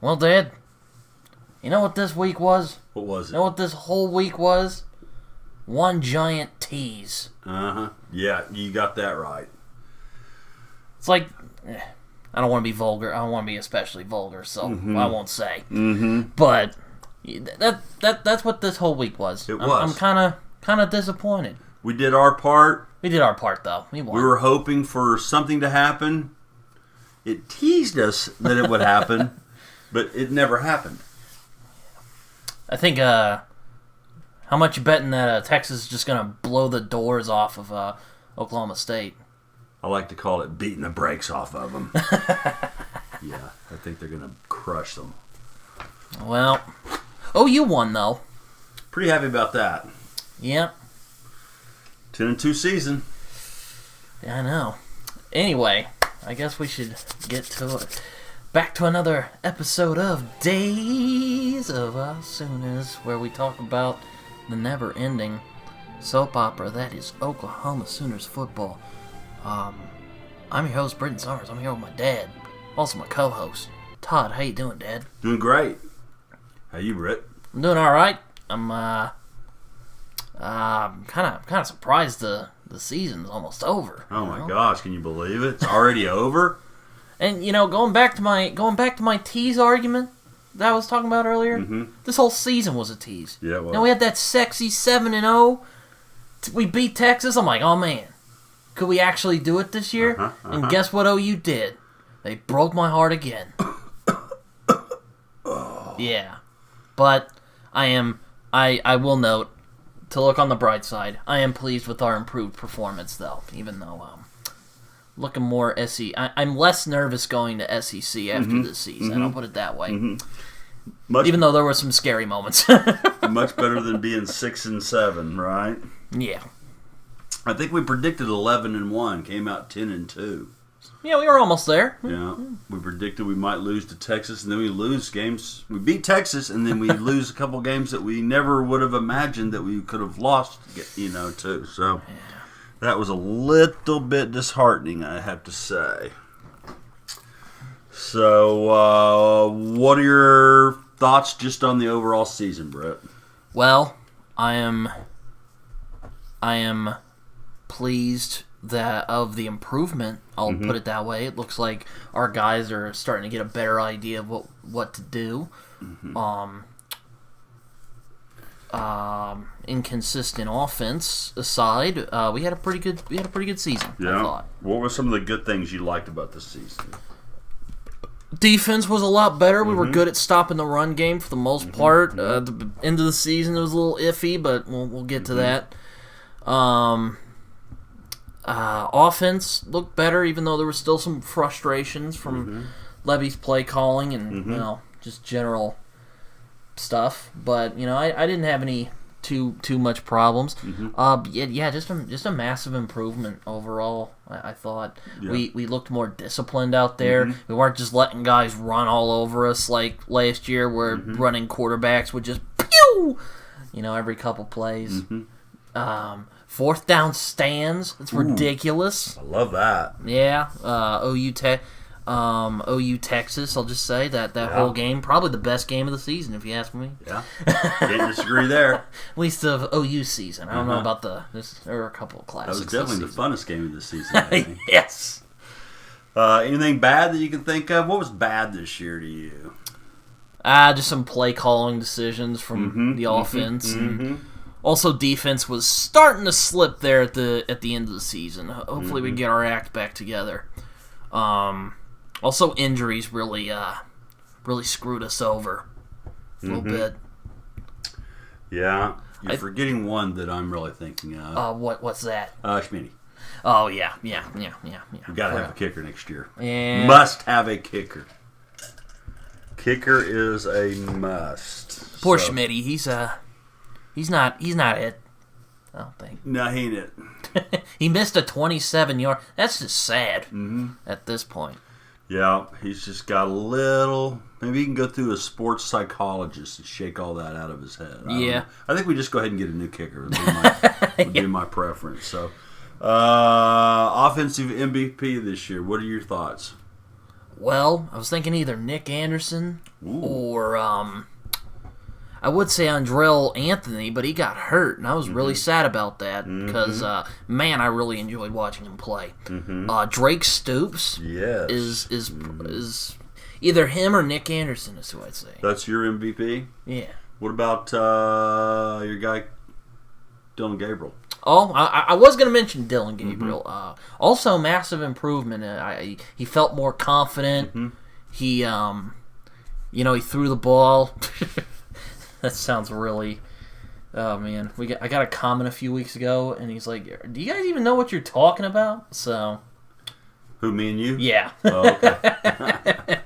Well, Dad, you know what this week was? What was it? You know what this whole week was? One giant tease. Uh-huh. Yeah, you got that right. It's like, I don't want to be vulgar. I don't want to be especially vulgar, so I won't say. Mm-hmm. But that's what this whole week was. It was. I'm kind of disappointed. We did our part. We did our part, though. We won. We were hoping for something to happen. It teased us that it would happen, but it never happened. I think, how much you betting that Texas is just going to blow the doors off of Oklahoma State? I like to call it beating the brakes off of them. Yeah, I think they're going to crush them. Well, OU won, though. Pretty happy about that. Yeah. 10-2 season. Yeah, I know. Anyway, I guess we should get to it. Back to another episode of Days of Sooners, where we talk about the never-ending soap opera that is Oklahoma Sooners football. I'm your host, Britton. I'm here with my dad, also my co-host, Todd. How you doing, Dad? Doing great. How you, Britt? I'm doing all right. I'm kind of surprised the season's almost over. Oh my gosh, can you believe it? It's already over. And going back to my tease argument that I was talking about earlier, this whole season was a tease. Yeah, well. Now we had that sexy 7-0. We beat Texas. I'm like, oh man, could we actually do it this year? And guess what OU did? They broke my heart again. Yeah, but I will note, to look on the bright side, I am pleased with our improved performance, though, even though looking more SEC. I'm less nervous going to SEC after this season. I'll put it that way. Even though there were some scary moments. Much better than being 6-7, right? Yeah. I think we predicted 11-1, came out 10-2. Yeah, we were almost there. Yeah, we predicted we might lose to Texas, and then we lose games. We beat Texas, and then we lose a couple games that we never would have imagined that we could have lost, to. So that was a little bit disheartening, I have to say. So, what are your thoughts just on the overall season, Brett? Well, I am pleased of the improvement. I'll put it that way. It looks like our guys are starting to get a better idea of what to do. Inconsistent offense aside, we had a pretty good season. Yeah. I thought. What were some of the good things you liked about this season? Defense was a lot better. We were good at stopping the run game for the most part. The end of the season it was a little iffy, but we'll get to that. Offense looked better, even though there were still some frustrations from Levy's play calling and just general stuff. But I didn't have any too much problems. Just a massive improvement overall. I thought we looked more disciplined out there. We weren't just letting guys run all over us like last year, where running quarterbacks would just pew, every couple plays. Fourth down stands. It's ridiculous. I love that. Yeah. OU Texas, I'll just say that whole game, probably the best game of the season, if you ask me. Yeah. Can't disagree there. At least of OU season. I don't know about there were a couple of classics. That was definitely the funnest game of the season, I think. Yes. Anything bad that you can think of? What was bad this year to you? Just some play calling decisions from the offense. Also, defense was starting to slip there at the end of the season. Hopefully, we get our act back together. Also, injuries really screwed us over a little bit. Yeah, you're forgetting one that I'm really thinking of. What's that? Schmitty. Oh yeah. We got to have a kicker next year. Yeah. Must have a kicker. Kicker is a must. Poor Schmitty. He's not it. I don't think. No, he ain't it. He missed a 27-yard. That's just sad at this point. Yeah, he's just got a little. Maybe he can go through a sports psychologist and shake all that out of his head. I think we just go ahead and get a new kicker. Would be my preference. So, offensive MVP this year. What are your thoughts? Well, I was thinking either Nick Anderson or I would say Andrell Anthony, but he got hurt, and I was really sad about that because, man, I really enjoyed watching him play. Drake Stoops is either him or Nick Anderson is who I'd say. That's your MVP? Yeah. What about your guy, Dylan Gabriel? Oh, I was going to mention Dylan Gabriel. Also, massive improvement. He felt more confident. He, he threw the ball. That sounds really... Oh, man. I got a comment a few weeks ago, and he's like, do you guys even know what you're talking about? So... Who, me and you? Yeah. Oh, okay.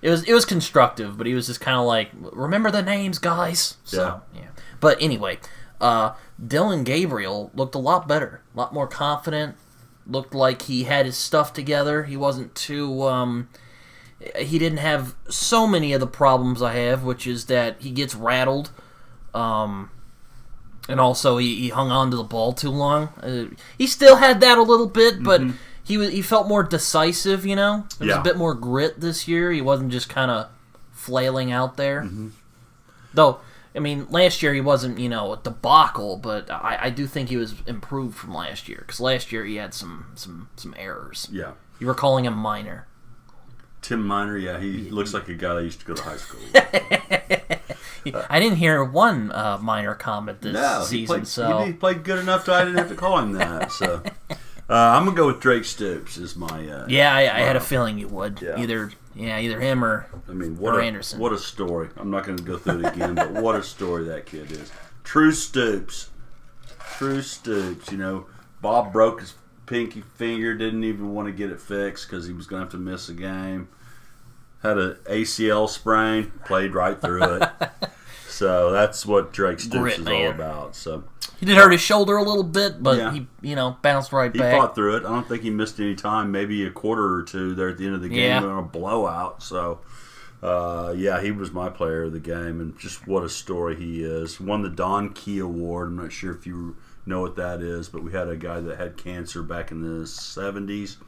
It was constructive, but he was just kind of like, remember the names, guys? So, yeah. But anyway, Dylan Gabriel looked a lot better, a lot more confident, looked like he had his stuff together. He wasn't too... he didn't have so many of the problems I have, which is that he gets rattled, and also he hung on to the ball too long. He still had that a little bit, but he felt more decisive, There was a bit more grit this year. He wasn't just kind of flailing out there. Though, I mean, last year he wasn't, a debacle, but I do think he was improved from last year, because last year he had some errors. Yeah. You were calling him minor. Tim Miner, yeah, he looks like a guy that used to go to high school. I didn't hear one minor comment this season. He played good enough that I didn't have to call him that. So I'm gonna go with Drake Stoops as my. I had a feeling you would. Yeah. Either him or Anderson. What a story! I'm not gonna go through it again, but what a story that kid is. True Stoops. Bob broke his pinky finger, didn't even want to get it fixed because he was going to have to miss a game. Had an ACL sprain, played right through it. So that's what Drake Stoops is all about. So he did hurt his shoulder a little bit, but he bounced right back. He fought through it. I don't think he missed any time, maybe a quarter or two there at the end of the game on a blowout. So he was my player of the game, and just what a story he is. Won the Don Key Award. I'm not sure if you know what that is, but we had a guy that had cancer back in the 70s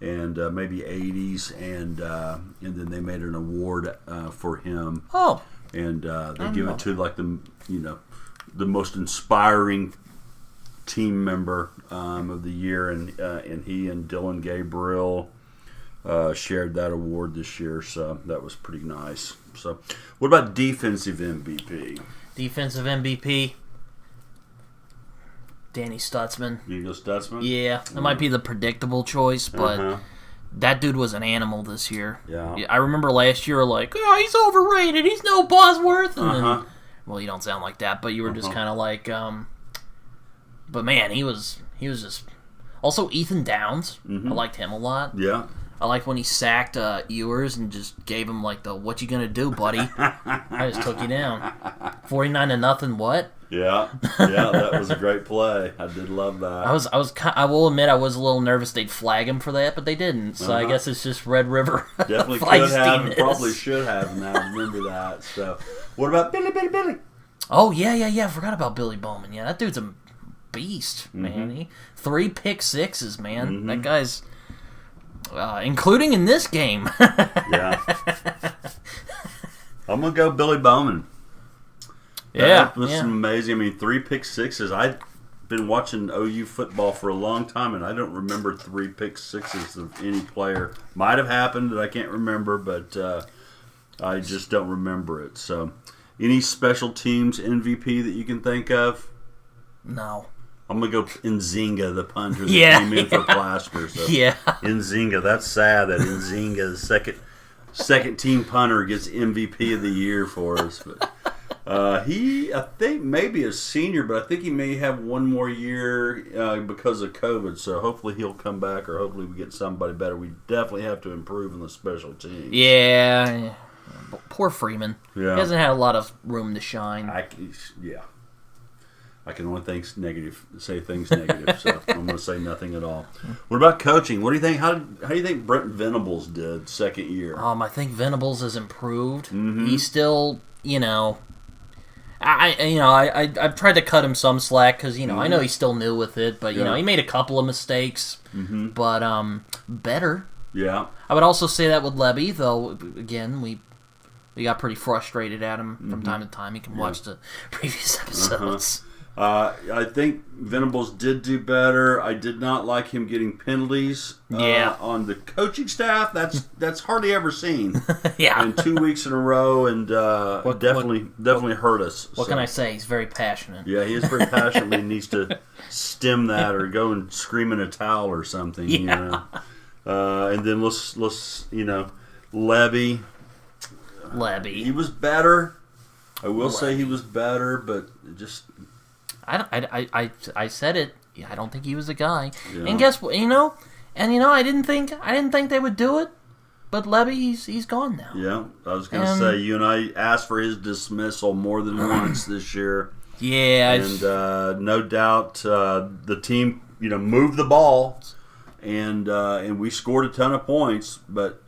and maybe 80s, and then they made an award for him. Oh, and they give it to like the most inspiring team member of the year, and he and Dylan Gabriel shared that award this year, so that was pretty nice. So, what about defensive MVP? Defensive MVP. Danny Stutzman. You go Stutzman? Yeah, that might be the predictable choice, but that dude was an animal this year. Yeah. I remember last year, like, he's overrated. He's no Bosworth. And then, well, you don't sound like that, but you were just kind of like, but man, he was just. Also, Ethan Downs. I liked him a lot. Yeah. I liked when he sacked Ewers and just gave him like the "What you gonna do, buddy?" I just took you down. 49-0. What? Yeah, that was a great play. I did love that. I will admit I was a little nervous they'd flag him for that, but they didn't. So I guess it's just Red River. Definitely could have, and probably should have. Now remember that. So, what about Billy? Oh yeah. I forgot about Billy Bowman. Yeah, that dude's a beast, man. He 3 pick sixes, man. That guy's. Including in this game. Yeah. I'm going to go Billy Bowman. That was amazing. I mean, 3 pick sixes. I've been watching OU football for a long time, and I don't remember 3 pick sixes of any player. Might have happened that I can't remember, but I just don't remember it. So, any special teams MVP that you can think of? No. I'm going to go Nzinga, the punter that came in for Plaster. So. Nzinga. That's sad that Nzinga, the second team punter, gets MVP of the year for us. But I think, maybe a senior, but I think he may have one more year because of COVID. So hopefully he'll come back, or hopefully we get somebody better. We definitely have to improve in the special teams. Yeah. Poor Freeman. Yeah. He hasn't had a lot of room to shine. I can only say things negative, so I'm going to say nothing at all. What about coaching? What do you think? How do you think Britton Venables did second year? I think Venables has improved. He's still, I've tried to cut him some slack because I know he's still new with it, but he made a couple of mistakes, but better. Yeah. I would also say that with Levy, though. Again, we we got pretty frustrated at him from time to time. You can watch the previous episodes. I think Venables did do better. I did not like him getting penalties on the coaching staff. That's hardly ever seen. In 2 weeks in a row, and definitely hurt us. What can I say? He's very passionate. Yeah, he is very passionate. He needs to stem that or go and scream in a towel or something. Yeah. You know. And then let's Levy. He was better. I will say he was better, but just. I said it. I don't think he was a guy. Yeah. And guess what? I didn't think they would do it. But Levy, he's gone now. Yeah, I was going to say, you and I asked for his dismissal more than once this year. Yeah, and no doubt the team moved the ball, and we scored a ton of points, but.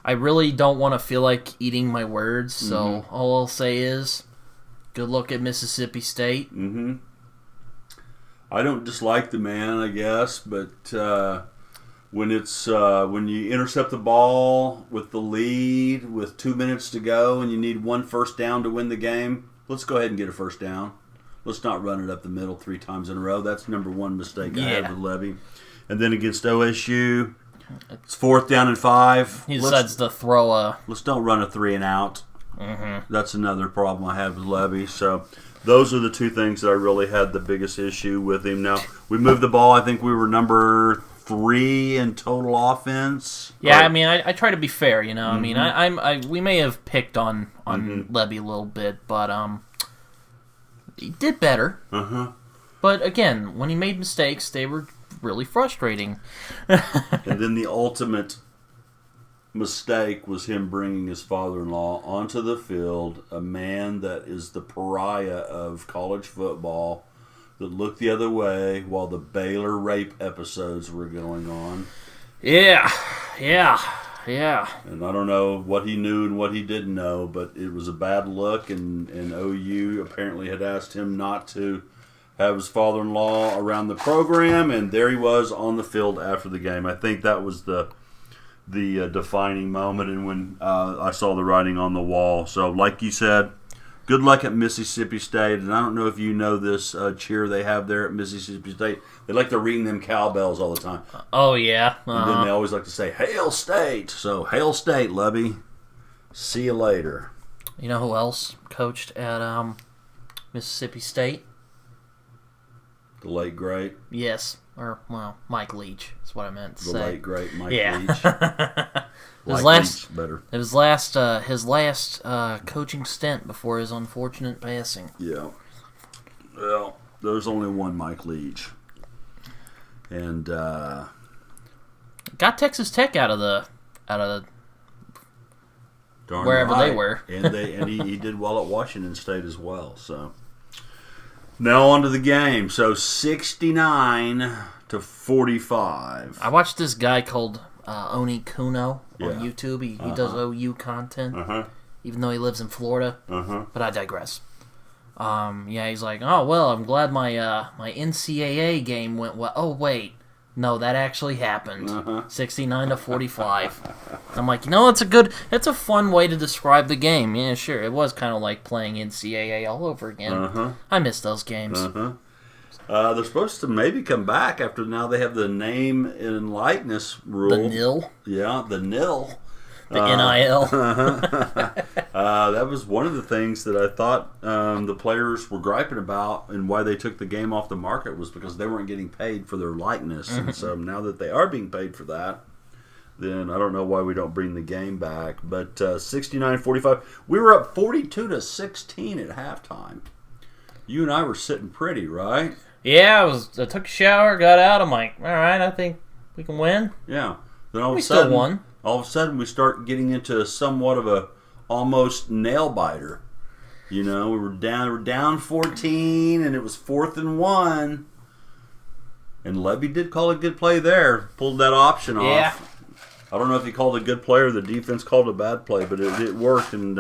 I really don't want to feel like eating my words, so all I'll say is. Good look at Mississippi State. Mm-hmm. I don't dislike the man, I guess, but when you intercept the ball with the lead with 2 minutes to go and you need one first down to win the game, let's go ahead and get a first down. Let's not run it up the middle 3 times in a row. That's number one mistake I had with Levy. And then against OSU, it's 4th down and 5. He decides to throw a. Let's don't run a 3 and out. That's another problem I have with Levy. So those are the 2 things that I really had the biggest issue with him. Now, we moved the ball. I think we were number 3 in total offense. Yeah, I mean, I try to be fair, I mean, we may have picked on Levy a little bit, but he did better. But again, when he made mistakes, they were really frustrating. And then the ultimate mistake was him bringing his father-in-law onto the field, a man that is the pariah of college football, that looked the other way while the Baylor rape episodes were going on. Yeah. And I don't know what he knew and what he didn't know, but it was a bad look, and OU apparently had asked him not to have his father-in-law around the program, and there he was on the field after the game. I think that was the defining moment, and when I saw the writing on the wall. So, like you said, good luck at Mississippi State. And I don't know if you know this cheer they have there at Mississippi State. They like to ring them cowbells all the time. Oh, yeah. And then they always like to say, Hail State! So, Hail State, Levy. See you later. You know who else coached at Mississippi State? The late, great? Yes. Mike Leach is what I meant to say. The late, great Mike Leach. His last coaching stint before his unfortunate passing. Yeah. Well, there's only one Mike Leach. And got Texas Tech out of the wherever they were. and he did well at Washington State as well, so. Now on to the game. So 69-45. I watched this guy called Oni Kuno on YouTube. He does OU content, even though he lives in Florida. But I digress. He's like, oh well, I'm glad my my NCAA game went well. Oh wait, no, that actually happened. 69-45. I'm like, it's a fun way to describe the game. Yeah, sure, it was kind of like playing NCAA all over again. I miss those games. They're supposed to maybe come back after now they have the name and likeness rule. The NIL? Yeah, the NIL. The NIL. That was one of the things that I thought the players were griping about, and why they took the game off the market was because they weren't getting paid for their likeness. And so now that they are being paid for that, then I don't know why we don't bring the game back. But 69-45, we were up 42-16 at halftime. You and I were sitting pretty, right? Yeah, I took a shower, got out. I'm like, all right, I think we can win. Yeah. Then we still won. All of a sudden, we start getting into somewhat of a almost nail biter. We were down 14, and it was 4th and 1. And Levy did call a good play there, pulled that option off. I don't know if he called a good play or the defense called a bad play, but it worked, and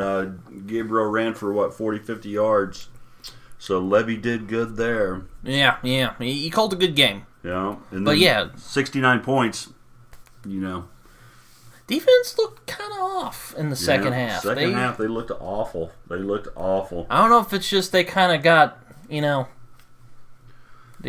Gabriel ran for 40, 50 yards. So Levy did good there. Yeah. He called a good game. Yeah. And but then 69 points, Defense looked kind of off in the second half. Second half, they looked awful. They looked awful. I don't know if it's just they kind of got, they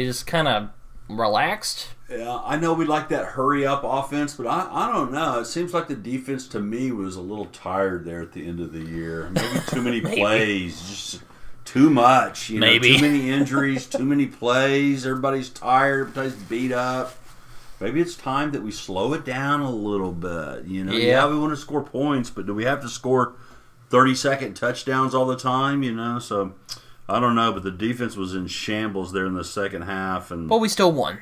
just kind of relaxed. Yeah, I know we like that hurry-up offense, but I don't know. It seems like the defense, to me, was a little tired there at the end of the year. Maybe too many plays, just too much. Maybe. Too many injuries, too many plays. Everybody's tired. Everybody's beat up. Maybe it's time that we slow it down a little bit. Yeah, we want to score points, but do we have to score 30-second touchdowns all the time? So I don't know, but the defense was in shambles there in the second half, but we still won,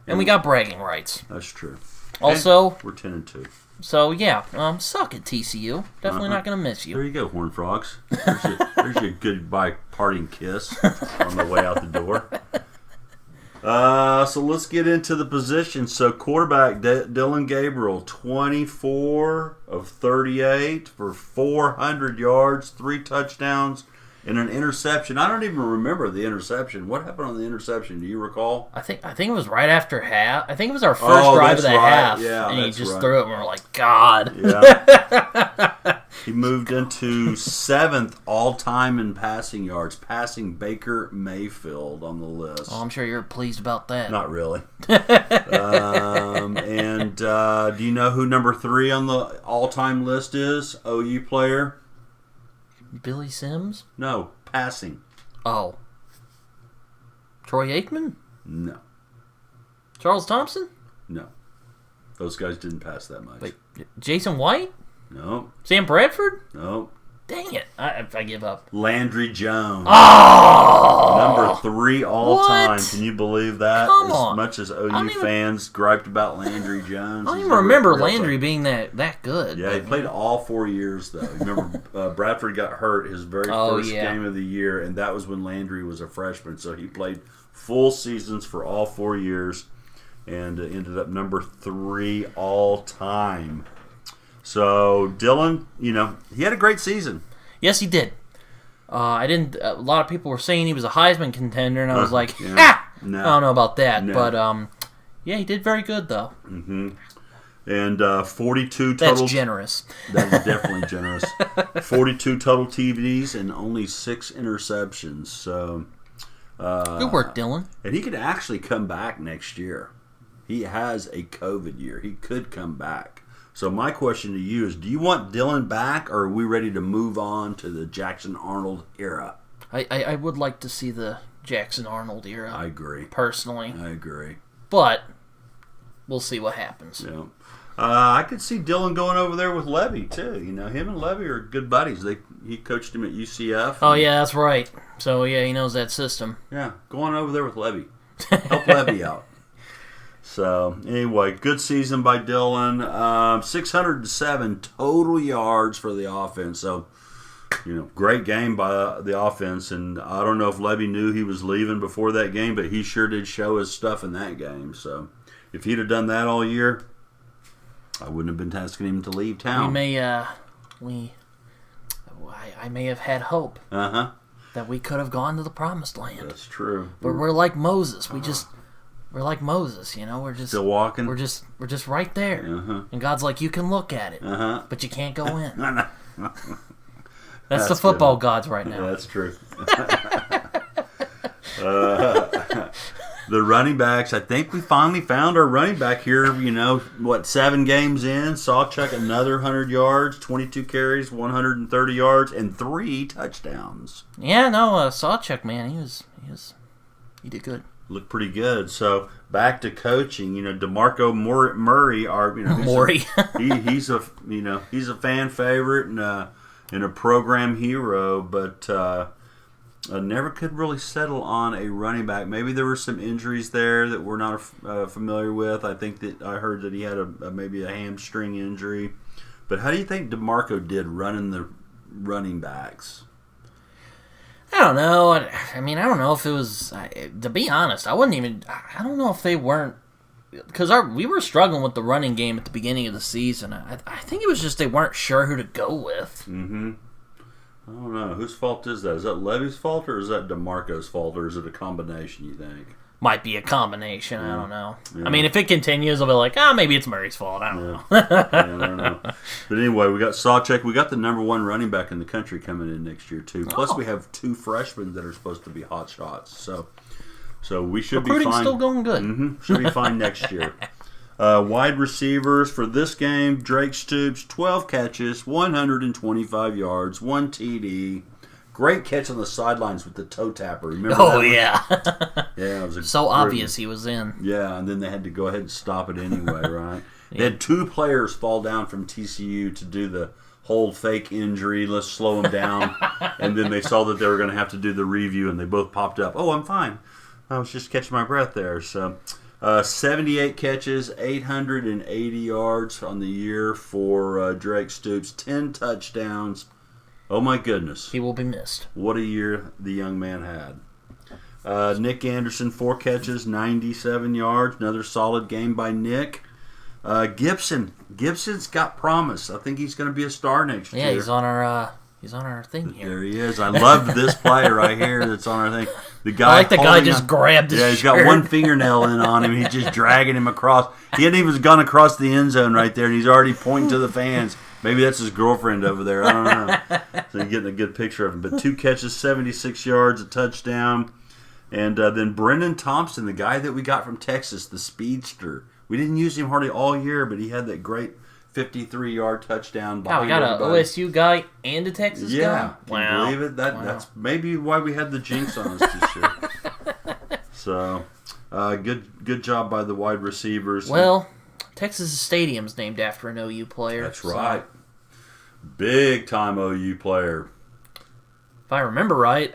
and we got bragging rights. That's true. Also, and we're 10-2. So yeah, suck it, TCU. Definitely not going to miss you. There you go, Horned Frogs. There's your goodbye parting kiss on the way out the door. So let's get into the position. So quarterback Dylan Gabriel, 24 of 38 for 400 yards, 3 touchdowns, and an interception. I don't even remember the interception. What happened on the interception? Do you recall? I think it was right after half. I think it was our first drive of the half. Yeah, and he just threw it, and we were like, God. Yeah. He moved into 7th all-time in passing yards, passing Baker Mayfield on the list. Oh, I'm sure you're pleased about that. Not really. And do you know who number 3 on the all-time list is? OU player? Billy Sims? No, passing. Oh. Troy Aikman? No. Charles Thompson? No. Those guys didn't pass that much. Wait, Jason White? No. Sam Bradford? No. Dang it. I give up. Landry Jones. Oh! Number 3 all time. Can you believe that? Come on. As much as OU fans griped about Landry Jones. I don't even remember Landry being that good. Yeah, he played all 4 years, though. Remember, Bradford got hurt his very first game of the year, and that was when Landry was a freshman. So he played full seasons for all 4 years and ended up number 3 all time. So Dylan, he had a great season. Yes, he did. A lot of people were saying he was a Heisman contender, and I was like, No. I don't know about that. No. But yeah, he did very good though. Mm-hmm. And 42 total. That's generous. That is definitely generous. 42 total TVs and only 6 interceptions. So good work, Dylan. And he could actually come back next year. He has a COVID year. He could come back. So my question to you is, do you want Dylan back, or are we ready to move on to the Jackson Arnold era? I would like to see the Jackson Arnold era. I agree. Personally. I agree. But we'll see what happens. Yeah. I could see Dylan going over there with Levy, too. Him and Levy are good buddies. He coached him at UCF. Oh, yeah, that's right. So, yeah, he knows that system. Yeah, go on over there with Levy. Help Levy out. So, anyway, good season by Dylan. 607 total yards for the offense. So, great game by the offense. And I don't know if Levy knew he was leaving before that game, but he sure did show his stuff in that game. So, if he'd have done that all year, I wouldn't have been asking him to leave town. I may have had hope that we could have gone to the promised land. That's true. But we're like Moses. We're like Moses, We're just still walking. We're just right there. And God's like, you can look at it, but you can't go in. That's the football gods right now. That's true. The running backs, I think we finally found our running back here, 7 games in. Sawchuck another 100 yards, 22 carries, 130 yards, and 3 touchdowns. Yeah, no, Sawchuck, man, he did good. Looked pretty good. So back to coaching, DeMarco Murray, he's a fan favorite and a program hero, but never could really settle on a running back. Maybe there were some injuries there that we're not familiar with. I think that I heard that he had maybe a hamstring injury. But how do you think DeMarco did running the running backs? I don't know. I don't know if it was. To be honest, I don't know if they weren't, because we were struggling with the running game at the beginning of the season. I think it was just they weren't sure who to go with. Mm-hmm. I don't know. Whose fault is that? Is that Levy's fault, or is that DeMarco's fault, or is it a combination, you think? might be a combination. I don't know. Yeah. I mean, if it continues, I'll be like, maybe it's Murray's fault. I don't know. I don't know. But anyway, we got Sawcheck. We got the number 1 running back in the country coming in next year, too. Plus, we have 2 freshmen that are supposed to be hot shots. So we should be fine. Recruiting's still going good. Should be fine next year. Wide receivers for this game, Drake Stoops, 12 catches, 125 yards, 1 TD. Great catch on the sidelines with the toe tapper. Remember that? Yeah. Yeah, it was so obvious he was in. Yeah, and then they had to go ahead and stop it anyway, right? They had 2 players fall down from TCU to do the whole fake injury, let's slow them down. And then they saw that they were going to have to do the review, and they both popped up. Oh, I'm fine. I was just catching my breath there. So, 78 catches, 880 yards on the year for Drake Stoops, 10 touchdowns. Oh, my goodness. He will be missed. What a year the young man had. Nick Anderson, 4 catches, 97 yards. Another solid game by Nick. Gibson's got promise. I think he's going to be a star next year. Yeah, he's on our thing here. There he is. I love this play right here that's on our thing. The guy I like the guy just grabbed his shirt. He's got one fingernail in on him. He's just dragging him across. He hadn't even gone across the end zone right there, and he's already pointing to the fans. Maybe that's his girlfriend over there. I don't know. So you're getting a good picture of him. But 2 catches, 76 yards, a touchdown. And then Brendan Thompson, the guy that we got from Texas, the speedster. We didn't use him hardly all year, but he had that great 53-yard touchdown. Wow, we got an OSU guy and a Texas guy? Yeah. Can you believe it? That's maybe why we had the jinx on us this year. So, good job by the wide receivers. Well, Texas Stadium's named after an OU player. That's right. Big time OU player. If I remember right,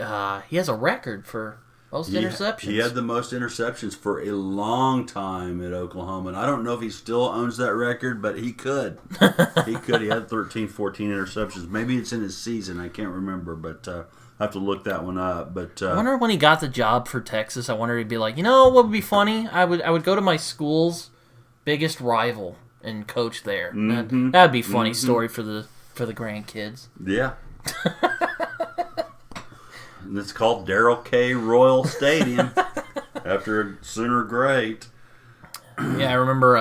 he has a record for most interceptions. He had the most interceptions for a long time at Oklahoma. And I don't know if he still owns that record, but he could. He could. He had 13, 14 interceptions. Maybe it's in his season. I can't remember, but I have to look that one up. But I wonder when he got the job for Texas, I wonder he'd be like, what would be funny? I would go to my school's biggest rival and coach there. Mm-hmm. That'd be a funny story for the grandkids. Yeah. And it's called Darrell K. Royal Stadium after a Sooner great. Yeah, I remember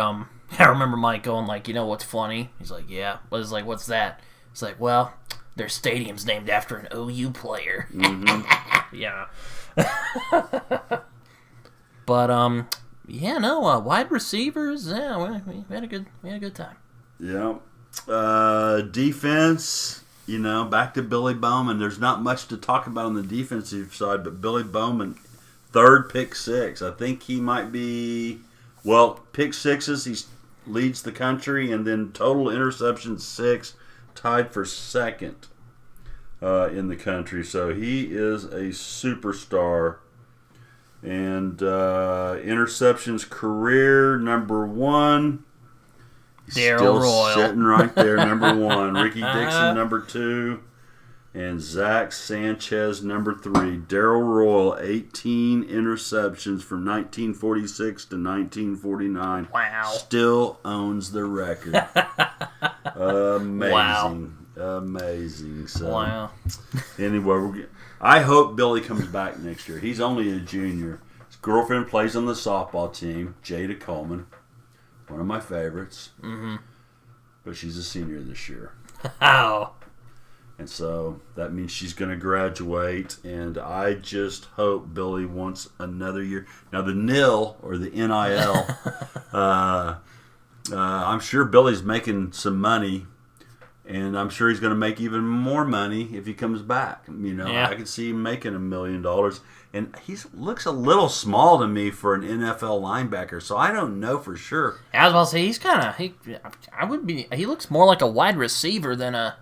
Mike going like, what's funny? He's like, yeah. What's that? It's like, well, their stadium's named after an OU player. Mm-hmm. Yeah. But wide receivers. Yeah, we had a good time. Yeah. Defense. Back to Billy Bowman. There's not much to talk about on the defensive side, but Billy Bowman, 3rd pick 6. I think he might be, pick 6s, he leads the country, and then total interceptions 6, tied for 2nd in the country. So he is a superstar. And interceptions career number 1. Darrell Royal. Sitting right there, number 1. Ricky Dixon, number 2. And Zach Sanchez, number 3. Darrell Royal, 18 interceptions from 1946 to 1949. Wow. Still owns the record. Amazing. Wow. Amazing. So, wow. Anyway, I hope Billy comes back next year. He's only a junior. His girlfriend plays on the softball team, Jada Coleman. One of my favorites. Mm-hmm. But she's a senior this year. How? And so that means she's going to graduate. And I just hope Billy wants another year. Now, the NIL, or the NIL, I'm sure Billy's making some money. And I'm sure he's going to make even more money if he comes back. Yeah. I can see him making $1 million. And he looks a little small to me for an NFL linebacker, so I don't know for sure. I was about to say he looks more like a wide receiver than a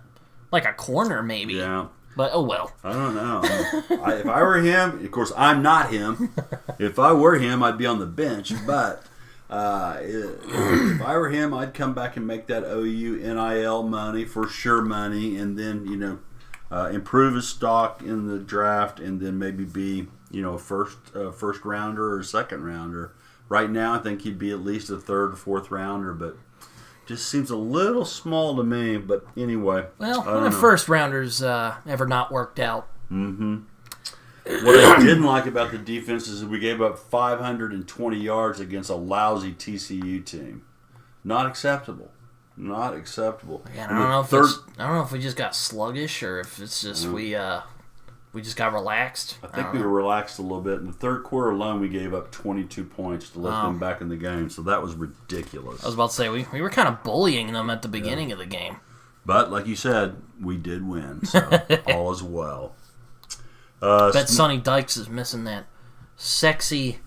corner maybe. Yeah. But oh well. I don't know. If I were him, of course I'm not him. If I were him, I'd be on the bench. But if I were him, I'd come back and make that OU NIL money for sure money, and then improve his stock in the draft, and then maybe be a first rounder or a second rounder. Right now, I think he'd be at least a 3rd or 4th rounder, but just seems a little small to me. But anyway, well, when the first rounders ever not worked out. Mm-hmm. What I didn't like about the defense is that we gave up 520 yards against a lousy TCU team. Not acceptable. Not acceptable. Yeah, I don't know if we just got sluggish or if it's just we just got relaxed. I think we were relaxed a little bit. In the third quarter alone, we gave up 22 points to let them back in the game. So that was ridiculous. I was about to say we were kind of bullying them at the beginning of the game. But like you said, we did win. So all is well. Bet Sonny Dykes is missing that sexy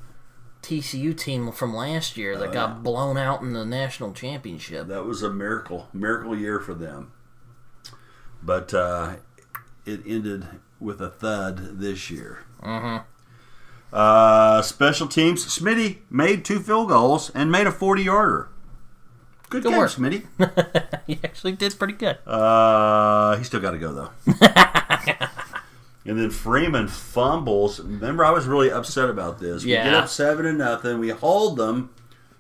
TCU team from last year that got blown out in the national championship. That was a miracle year for them. But it ended with a thud this year. Special teams. Smitty made 2 field goals and made a 40-yarder. Good game, work. Smitty. He actually did pretty good. He still got to go, though. And then Freeman fumbles. Remember, I was really upset about this. We get up 7-0. We hold them,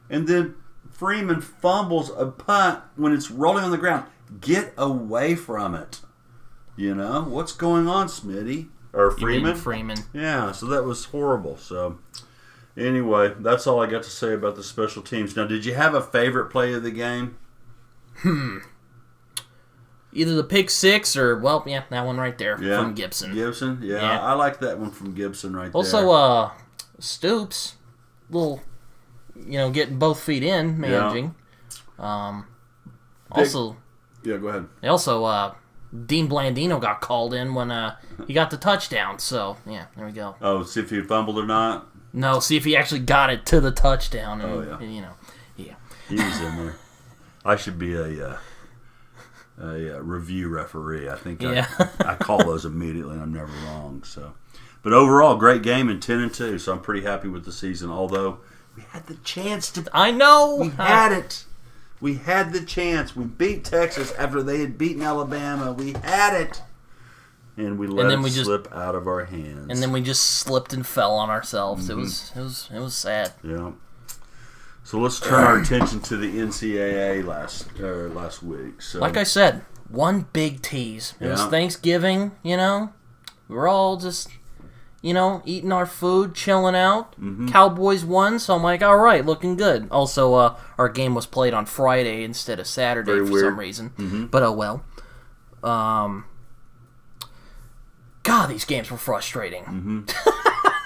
and then Freeman fumbles a punt when it's rolling on the ground. Get away from it. You know what's going on, Smitty or Freeman? You mean Freeman. Yeah. So that was horrible. So anyway, that's all I got to say about the special teams. Now, did you have a favorite play of the game? Either the pick six or, that one right there from Gibson. Gibson? Yeah, I like that one from Gibson right there. Also, Stoops, little, getting both feet in, managing. Yeah. Also, go ahead. Also, Dean Blandino got called in when he got the touchdown. So, there we go. Oh, see if he fumbled or not? No, see if he actually got it to the touchdown. And, yeah. He was in there. I should be a review referee. I think I call those immediately, and I'm never wrong. So, but overall, great game and 10-2. So I'm pretty happy with the season. Although we had the chance to, I know we had it. We had the chance. We beat Texas after they had beaten Alabama. We had it, and we let it slip out of our hands. And then we just slipped and fell on ourselves. Mm-hmm. It was sad. Yeah. So let's turn our attention to the NCAA last week. So, like I said, one big tease. It was Thanksgiving, We were all just, eating our food, chilling out. Mm-hmm. Cowboys won, so I'm like, all right, looking good. Also, our game was played on Friday instead of Saturday some reason. Mm-hmm. But oh well. God, these games were frustrating. Mm-hmm.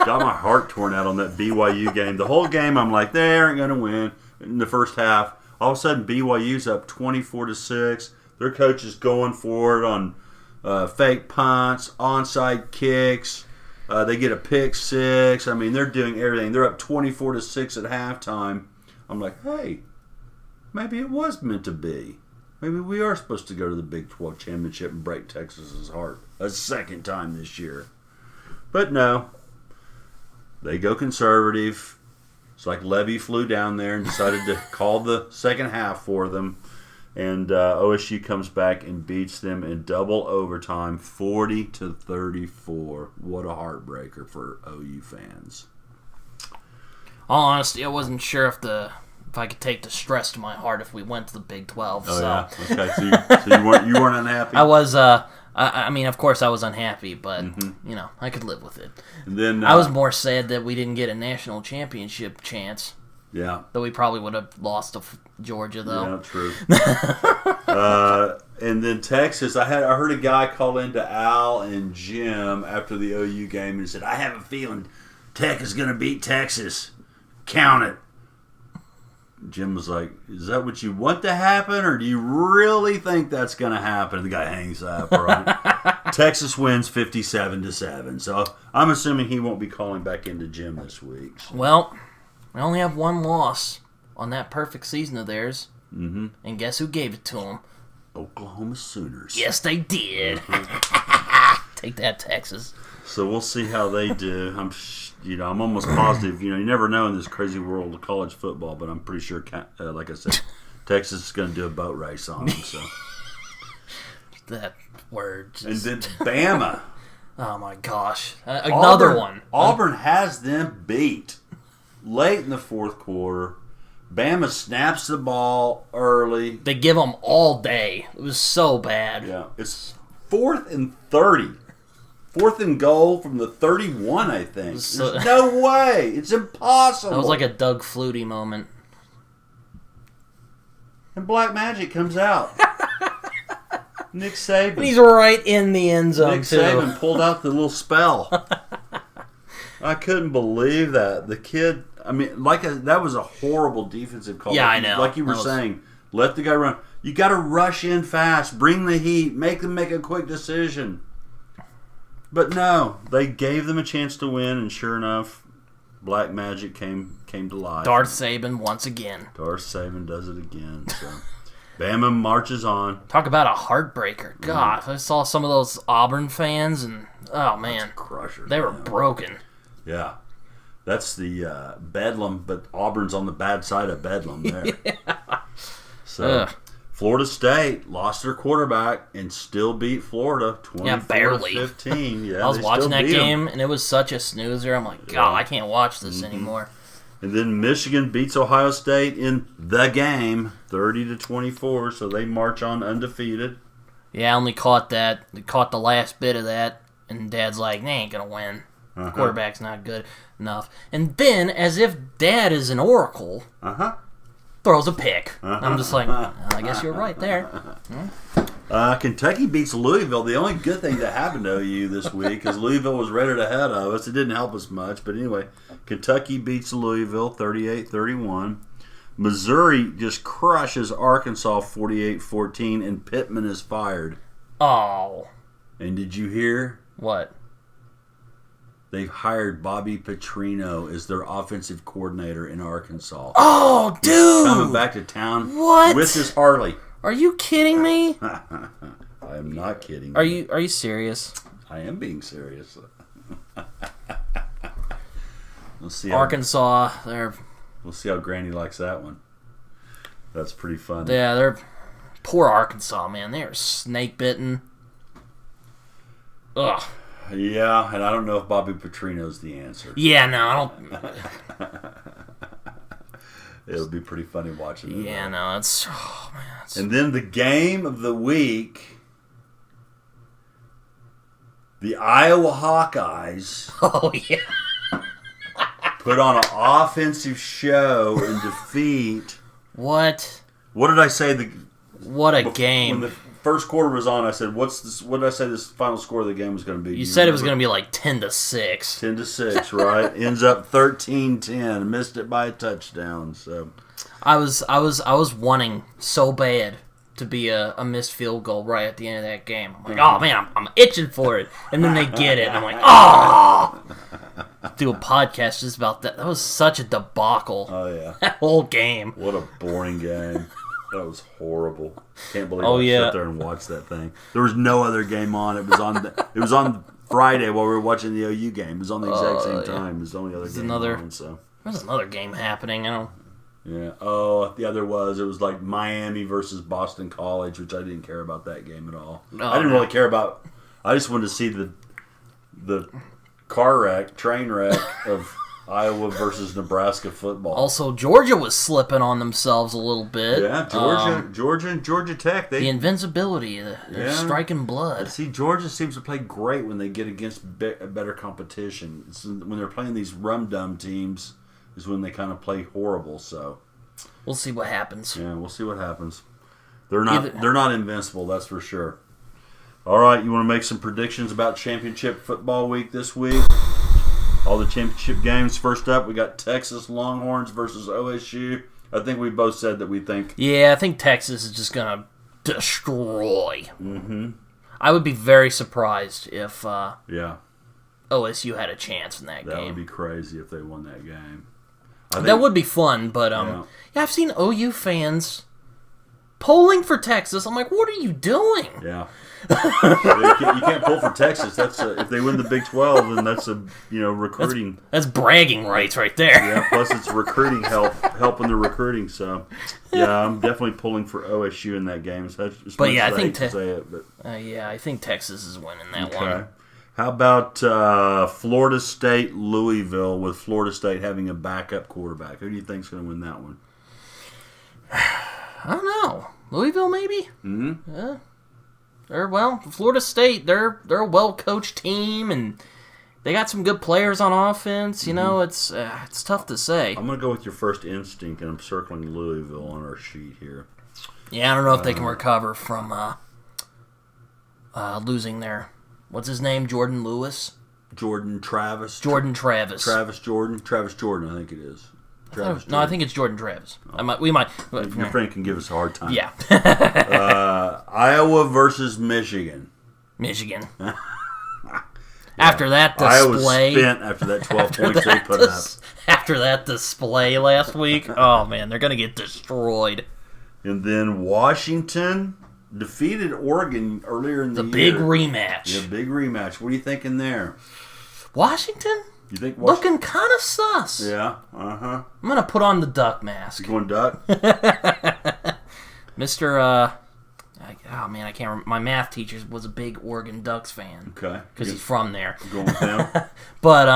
Got my heart torn out on that BYU game. The whole game, I'm like, they aren't going to win in the first half. All of a sudden, BYU's up 24-6. Their coach is going for it on fake punts, onside kicks. They get a pick six. I mean, they're doing everything. They're up 24-6 at halftime. I'm like, hey, maybe it was meant to be. Maybe we are supposed to go to the Big 12 championship and break Texas's heart a second time this year. But no. They go conservative. It's like Levy flew down there and decided to call the second half for them. And OSU comes back and beats them in double overtime, 40-34. What a heartbreaker for OU fans. All honesty, I wasn't sure if I could take the stress to my heart if we went to the Big 12. Oh, so. Yeah? Okay, so you weren't unhappy? I was, I mean, of course I was unhappy, but, I could live with it. And then I was more sad that we didn't get a national championship chance. Yeah. Though we probably would have lost to Georgia, though. Yeah, true. And then Texas, I heard a guy call into Al and Jim after the OU game and said, I have a feeling Tech is going to beat Texas. Count it. Jim was like, is that what you want to happen, or do you really think that's going to happen? And the guy hangs up, right? Texas wins 57-7. So I'm assuming he won't be calling back into Jim this week. So. Well, we only have one loss on that perfect season of theirs. Mm-hmm. And guess who gave it to them? Oklahoma Sooners. Yes, they did. Take that, Texas. So we'll see how they do. I'm almost positive. You never know in this crazy world of college football, but I'm pretty sure, like I said, Texas is going to do a boat race on them. So that word. And then Bama. Oh my gosh, another one. Auburn has them beat late in the fourth quarter. Bama snaps the ball early. They give them all day. It was so bad. Yeah, it's 4th and 30. 4th and goal from the 31, I think. So, there's no way. It's impossible. That was like a Doug Flutie moment. And Black Magic comes out. Nick Saban. And he's right in the end zone, Nick Saban pulled out the little spell. I couldn't believe that. The kid, I mean, that was a horrible defensive call. Yeah, I know. Like you were saying, let the guy run. You got to rush in fast, bring the heat, make them make a quick decision. But no, they gave them a chance to win, and sure enough, Black Magic came to life. Darth Saban once again. Darth Saban does it again. So Bama marches on. Talk about a heartbreaker. God, I saw some of those Auburn fans, and oh man, crushers, they were broken. Yeah, that's the Bedlam, but Auburn's on the bad side of Bedlam there. Yeah. So Florida State lost their quarterback and still beat Florida 24-15. Yeah, I was watching that game, and it was such a snoozer. I'm like, God, I can't watch this anymore. And then Michigan beats Ohio State in the game, 30-24. So they march on undefeated. Yeah, I only caught that. Caught the last bit of that, and Dad's like, "They ain't gonna win. Quarterback's not good enough." And then, as if Dad is an oracle, throws a pick. I'm just like, I guess you're right there. Kentucky beats Louisville. The only good thing that happened to OU this week is Louisville was rated ahead of us. It didn't help us much. But anyway, Kentucky beats Louisville 38-31. Missouri just crushes Arkansas 48-14, and Pittman is fired. Oh. And did you hear? What? They've hired Bobby Petrino as their offensive coordinator in Arkansas. Oh, dude! He's coming back to town with his Harley. Are you kidding me? I am not kidding. Are you serious? I am being serious. Let's see. Arkansas, We'll see how Granny likes that one. That's pretty fun. Yeah, they're poor Arkansas, man. They are snake bitten. Ugh. Yeah, and I don't know if Bobby Petrino's the answer. Yeah, no, I don't. It'll be pretty funny watching it. Yeah, no, it's... Oh, man. And then the game of the week, the Iowa Hawkeyes... Oh, yeah. put on an offensive show and defeat... What? What did I say? What a game. When the first quarter was on, I said, what did I say this final score of the game was going to be? You said it was going to be like 10-6. 10-6, right? Ends up 13-10. Missed it by a touchdown. So I was wanting so bad to be a missed field goal right at the end of that game. I'm like, oh man, I'm itching for it. And then they get it, and I'm like, oh! Do a podcast just about that. That was such a debacle. Oh yeah, that whole game. What a boring game. That was horrible. Can't believe I sat there and watched that thing. There was no other game on. It was on. It was on Friday while we were watching the OU game. It was on the exact same time. It was the only other game on. So there's another game happening. I don't. Yeah. Oh, yeah. There was. It was like Miami versus Boston College, which I didn't care about that game at all. I didn't really care about. I just wanted to see the train wreck of Iowa versus Nebraska football. Also, Georgia was slipping on themselves a little bit. Yeah, Georgia and Georgia Tech. The invincibility, they're striking blood. See, Georgia seems to play great when they get against better competition. When they're playing these rum-dum teams is when they kind of play horrible. So we'll see what happens. Yeah, we'll see what happens. They're not invincible, that's for sure. All right, you want to make some predictions about championship football week this week? All the championship games. First up, we got Texas Longhorns versus OSU. I think we both said that we think... Yeah, I think Texas is just going to destroy. Mm-hmm. I would be very surprised if OSU had a chance in that game. That would be crazy if they won that game. That would be fun, but I've seen OU fans polling for Texas. I'm like, what are you doing? Yeah. You can't pull for Texas. That's if they win the Big 12, then that's recruiting. That's bragging rights right there. Yeah. Plus, it's recruiting helping the recruiting. So, yeah, I'm definitely pulling for OSU in that game. So I think Texas is winning that one. How about Florida State Louisville with Florida State having a backup quarterback? Who do you think is going to win that one? I don't know. Louisville, maybe. Mm-hmm. Florida State, they're a well-coached team, and they got some good players on offense. You know, it's tough to say. I'm going to go with your first instinct, and I'm circling Louisville on our sheet here. Yeah, I don't know if they can recover from losing their, what's his name, Jordan Lewis? Travis, I think it is. I think it's Jordan Travis. Oh. We might. Your friend can give us a hard time. Yeah. Iowa versus Michigan. Michigan. After that display. Iowa was spent after that 12 points they put up. After that display last week, oh man, they're going to get destroyed. And then Washington defeated Oregon earlier in the year. The big rematch. Yeah, big rematch. What are you thinking there? Washington? You think looking kind of sus. Yeah, I'm going to put on the duck mask. You going duck? Mr. Oh, man, I can't remember. My math teacher was a big Oregon Ducks fan. Okay. Because he's from there. Going with him? But,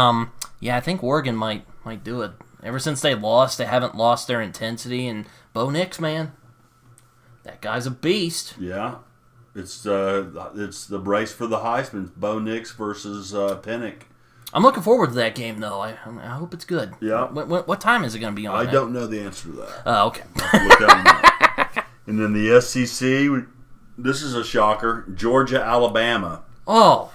yeah, I think Oregon might do it. Ever since they lost, they haven't lost their intensity. And Bo Nix, man, that guy's a beast. Yeah. It's the race for the Heisman. Bo Nix versus Pennick. I'm looking forward to that game, though. I hope it's good. Yeah. What time is it going to be on? I don't know the answer to that. Oh, okay. Look that one up. And then the SEC, this is a shocker. Georgia, Alabama. Oh.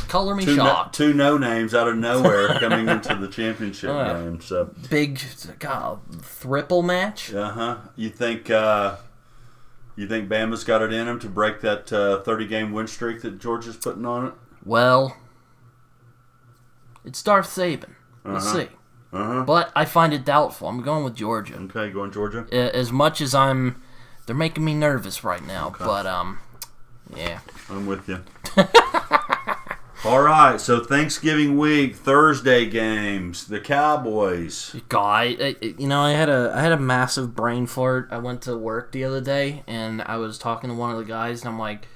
Color me shocked. Two no-names out of nowhere coming into the championship game. So big triple match. You think Bama's got it in them to break that 30-game win streak that Georgia's putting on it? Well, it's Darth Saban. We'll see. But I find it doubtful. I'm going with Georgia. Okay, going Georgia? As much as they're making me nervous right now. Okay. But, yeah. I'm with you. All right, so Thanksgiving week, Thursday games, the Cowboys. I had a massive brain fart. I went to work the other day, and I was talking to one of the guys, and I'm like,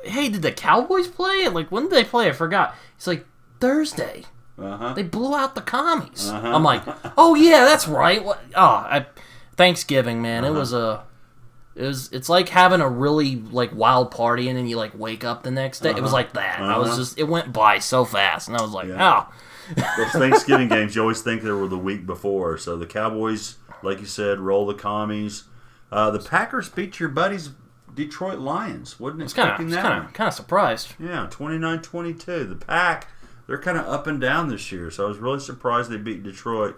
hey, did the Cowboys play? Like, when did they play? I forgot. He's like, Thursday. They blew out the commies. I'm like, oh yeah, that's right. Thanksgiving, man. It's like having a really wild party and then you wake up the next day. It was like that. It went by so fast, and I was like, Those Thanksgiving games, you always think they were the week before. So the Cowboys, like you said, roll the commies. The Packers beat your buddies Detroit Lions. Wasn't expecting that. Kind of surprised. Yeah, 29-22. The Pack, they're kind of up and down this year, so I was really surprised they beat Detroit.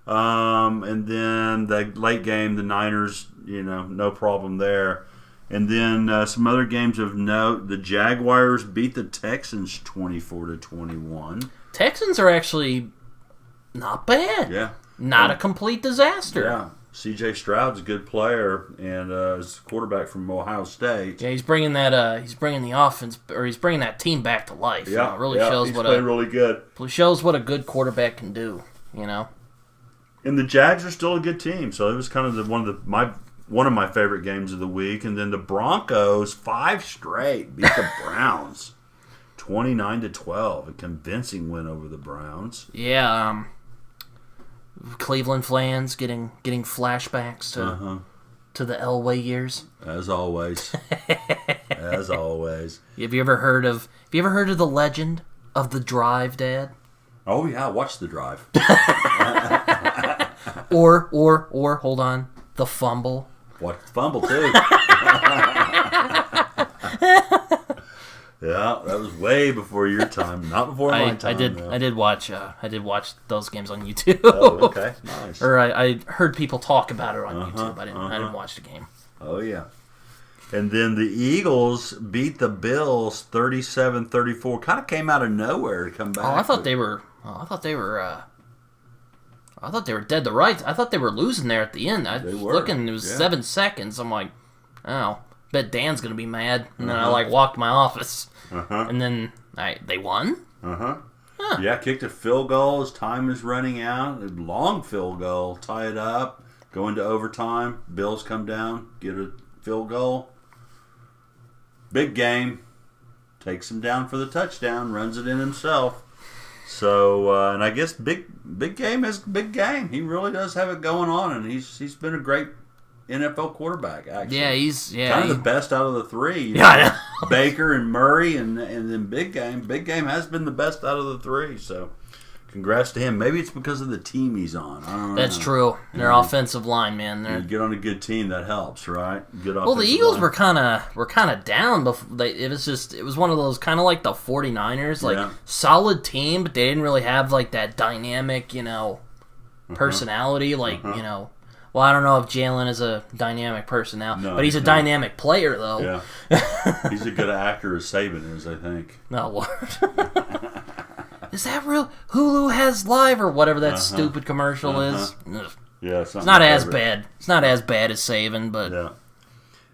And then the late game, the Niners, no problem there. And then some other games of note. The Jaguars beat the Texans 24-21. Texans are actually not bad. Yeah. Not a complete disaster. Yeah. C.J. Stroud's a good player, and is a quarterback from Ohio State. Yeah, he's bringing the offense, or he's bringing that team back to life. Yeah, it really shows he's playing really good. Shows what a good quarterback can do. And the Jags are still a good team, so it was kind of one of my favorite games of the week. And then the Broncos, 5 straight, beat the Browns, 29-12, a convincing win over the Browns. Yeah. Cleveland fans getting flashbacks to the Elway years. As always. As always. Have you ever heard of the legend of the Drive, Dad? Oh yeah, I watched The Drive. or hold on, The Fumble. Watched The Fumble too. Yeah, that was way before your time, not before my time. I did watch those games on YouTube. Oh, okay, nice. Or I heard people talk about it on YouTube. I didn't watch the game. Oh yeah. And then the Eagles beat the Bills 37-34. Kind of came out of nowhere to come back. I thought they were dead to rights. I thought they were losing there at the end. I was looking, it was 7 seconds. I'm like, oh, bet Dan's gonna be mad. And then I walked to my office. And then they won. Yeah, kicked a field goal as time is running out. A long field goal, tie it up, go into overtime. Bills come down, get a field goal. Big game. Takes him down for the touchdown, runs it in himself. So, and I guess big game is big game. He really does have it going on, and he's been a great NFL quarterback, actually. Yeah, he's kind of the best out of the three. Yeah, I know. Baker and Murray, and then Big Game. Big Game has been the best out of the three, so congrats to him. Maybe it's because of the team he's on. I don't know. That's true. Their offensive line, man. You get on a good team, that helps, right? Good well, the Eagles were kind of down. Before it was one of those kind of like the 49ers, like solid team, but they didn't really have like that dynamic, personality, like Well, I don't know if Jalen is a dynamic personality, but he's a dynamic player, though. Yeah, he's a good actor as Saban is, I think. No, Lord. Is that real? Hulu has live or whatever that stupid commercial is. Yeah, it's not as bad. It's not as bad as Saban, but yeah.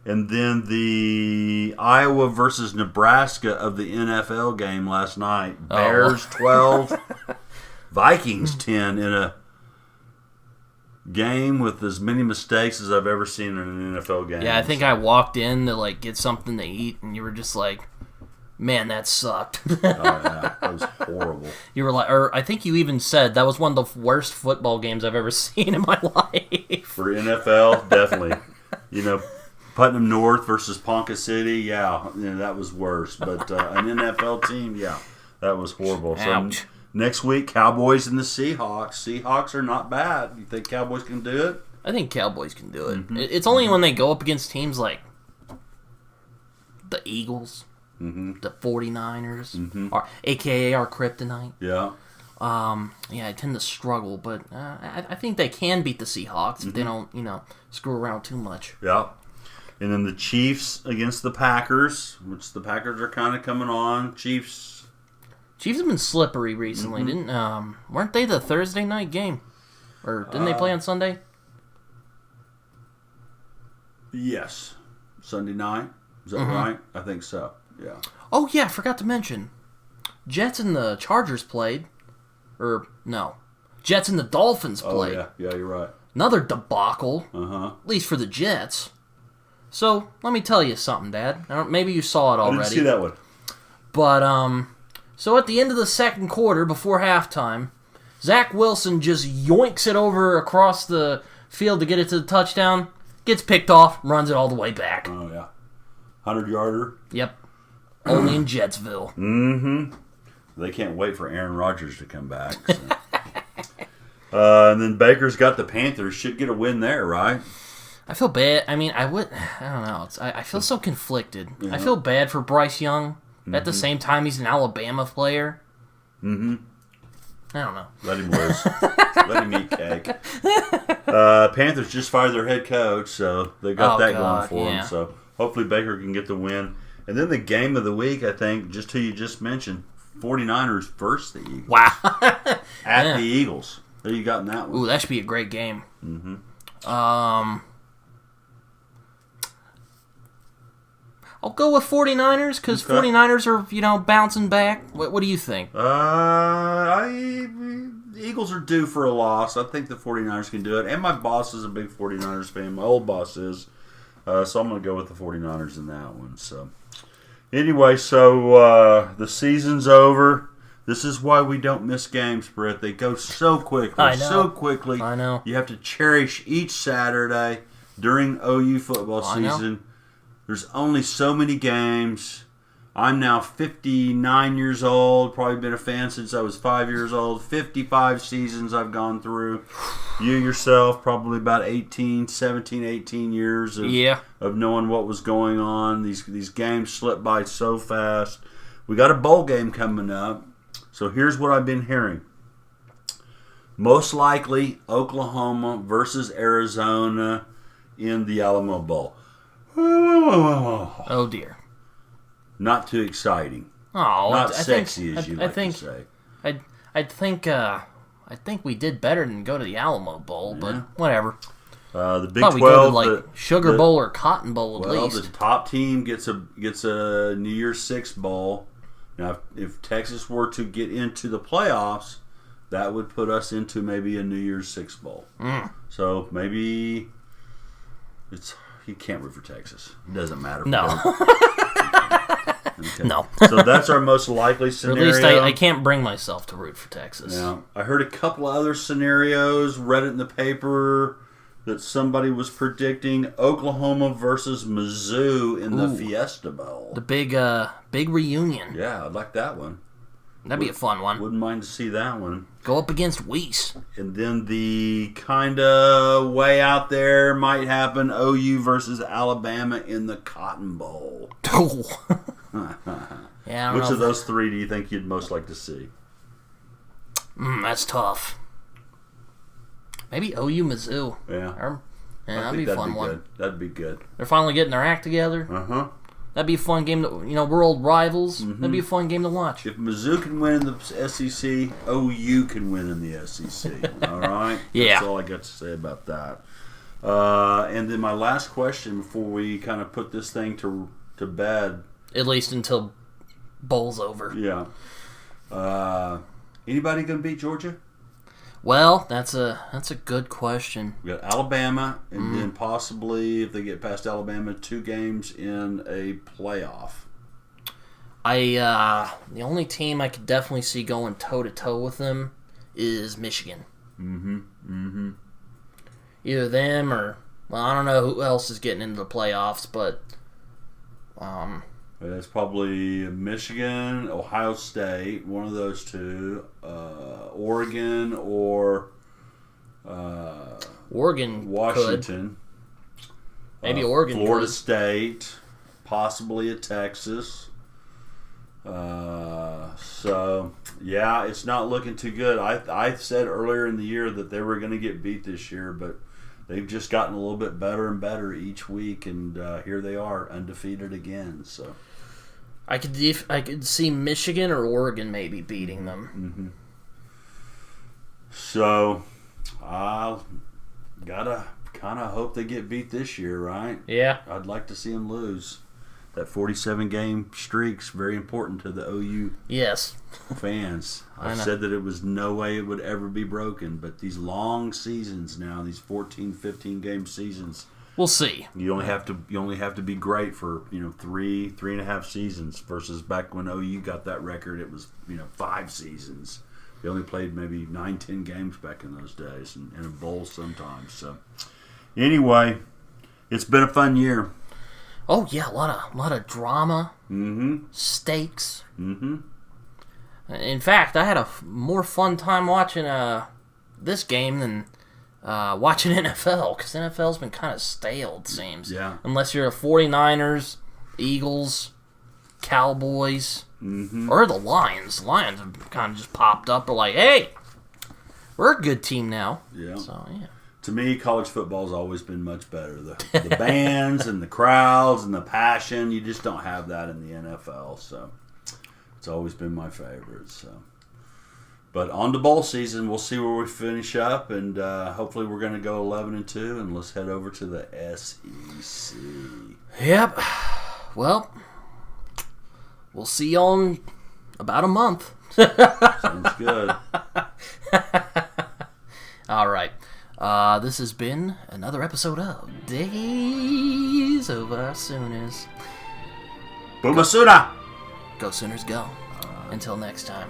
And then the Iowa versus Nebraska of the NFL game last night. Bears 12, Vikings 10 in a game with as many mistakes as I've ever seen in an NFL game. Yeah, I think I walked in to like get something to eat, and you were just like, "Man, that sucked." Oh yeah, that was horrible. You were like, or I think you even said that was one of the worst football games I've ever seen in my life. For NFL, definitely. Putnam North versus Ponca City, that was worse. But an NFL team, that was horrible. Ouch. So next week, Cowboys and the Seahawks. Seahawks are not bad. You think Cowboys can do it? I think Cowboys can do it. Mm-hmm. It's only when they go up against teams like the Eagles, the 49ers, or a.k.a. our kryptonite. Yeah. I tend to struggle, but I think they can beat the Seahawks if they don't, screw around too much. Yeah. And then the Chiefs against the Packers, which the Packers are kind of coming on. Chiefs have been slippery recently. Weren't they the Thursday night game? Or didn't they play on Sunday? Yes. Sunday night. Is that right? I think so. Yeah. Oh, yeah, I forgot to mention. Jets and the Chargers played. Or, no. Jets and the Dolphins played. Oh, yeah. Yeah, you're right. Another debacle. At least for the Jets. So, let me tell you something, Dad. Maybe you saw it already. I didn't see that one. But, so at the end of the second quarter, before halftime, Zach Wilson just yoinks it over across the field to get it to the touchdown, gets picked off, runs it all the way back. Oh, yeah. 100-yarder? Yep. Only in Jetsville. Mm-hmm. They can't wait for Aaron Rodgers to come back. So. And then Baker's got the Panthers. Should get a win there, right? I feel bad. I mean, I don't know. I feel so conflicted. Yeah. I feel bad for Bryce Young. At the same time, he's an Alabama player. I don't know. Let him lose. Let him eat cake. Panthers just fired their head coach, so they got going for them. So hopefully Baker can get the win. And then the game of the week, I think, just who you just mentioned, 49ers versus the Eagles. Wow. At the Eagles. Who you got in that one? Ooh, that should be a great game. I'll go with 49ers because 49ers are, bouncing back. What do you think? The Eagles are due for a loss. I think the 49ers can do it. And my boss is a big 49ers fan. My old boss is. So I'm going to go with the 49ers in that one. So anyway, the season's over. This is why we don't miss games, Britt. They go so quickly. I know. So quickly. I know. You have to cherish each Saturday during OU football season. There's only so many games. I'm now 59 years old. Probably been a fan since I was 5 years old. 55 seasons I've gone through. You yourself, probably about 17, 18 years of knowing what was going on. These games slip by so fast. We got a bowl game coming up. So here's what I've been hearing. Most likely, Oklahoma versus Arizona in the Alamo Bowl. Oh, dear. Not too exciting. Oh, not sexy, as you like to say. I think we did better than go to the Alamo Bowl, but whatever. The Big 12, we go to Sugar Bowl or Cotton Bowl at least. Well, the top team gets a New Year's Six bowl. Now, if Texas were to get into the playoffs, that would put us into maybe a New Year's Six bowl. So maybe you can't root for Texas. It doesn't matter. No. Okay. No. So that's our most likely scenario. Or at least I can't bring myself to root for Texas. Yeah. I heard a couple of other scenarios, read it in the paper. that somebody was predicting Oklahoma versus Mizzou in the Fiesta Bowl. The big reunion. Yeah, I'd like that one. That'd be a fun one. Wouldn't mind to see that one. Go up against Weiss. And then the kind of way out there might happen OU versus Alabama in the Cotton Bowl. Yeah, I don't Which know of those three do you think you'd most like to see? That's tough. Maybe OU Mizzou. Yeah. That'd be a fun one. Good. That'd be good. They're finally getting their act together. Uh-huh. That'd be a fun game. We're old rivals. That'd be a fun game to watch. If Mizzou can win in the SEC, OU can win in the SEC. All right? Yeah. That's all I got to say about that. And then my last question before we kind of put this thing to bed. At least until bowl's over. Yeah. Anybody going to beat Georgia? Well, that's a good question. We got Alabama, and then possibly, if they get past Alabama, 2 games in a playoff. The only team I could definitely see going toe-to-toe with them is Michigan. Either them or, well, I don't know who else is getting into the playoffs, but It's probably Michigan, Ohio State, one of those two, Oregon or Oregon Washington. could. Maybe Oregon Florida could. State, possibly a Texas. So, yeah, it's not looking too good. I said earlier in the year that they were going to get beat this year, but they've just gotten a little bit better and better each week, and here they are, undefeated again. So I could see Michigan or Oregon maybe beating them. So I gotta kind of hope they get beat this year, right? Yeah. I'd like to see them lose. That 47-game streak's very important to the OU fans. I said that it was no way it would ever be broken, but these long seasons now, these 14, 15-game seasons, we'll see. You only have to be great for 3.5 seasons versus back when OU got that record, it was 5 seasons. They only played maybe 9-10 games back in those days, and in a bowl sometimes. So anyway, it's been a fun year. Oh yeah, a lot of drama, stakes. Mm-hmm. In fact, I had a more fun time watching this game than watching NFL, because NFL's been kind of stale, it seems. Yeah. Unless you're a 49ers, Eagles, Cowboys, or the Lions. Lions have kind of just popped up. They're like, hey, we're a good team now. Yeah. So yeah. To me, college football's always been much better. The bands and the crowds and the passion, you just don't have that in the NFL. So it's always been my favorite. So, but on to bowl season, we'll see where we finish up, and hopefully we're going to go 11-2, and let's head over to the SEC. Yep. Well, we'll see you in about a month. Sounds good. All right. This has been another episode of Days of Our Sooners. Boomasuna! Go Sooners, go. Until next time.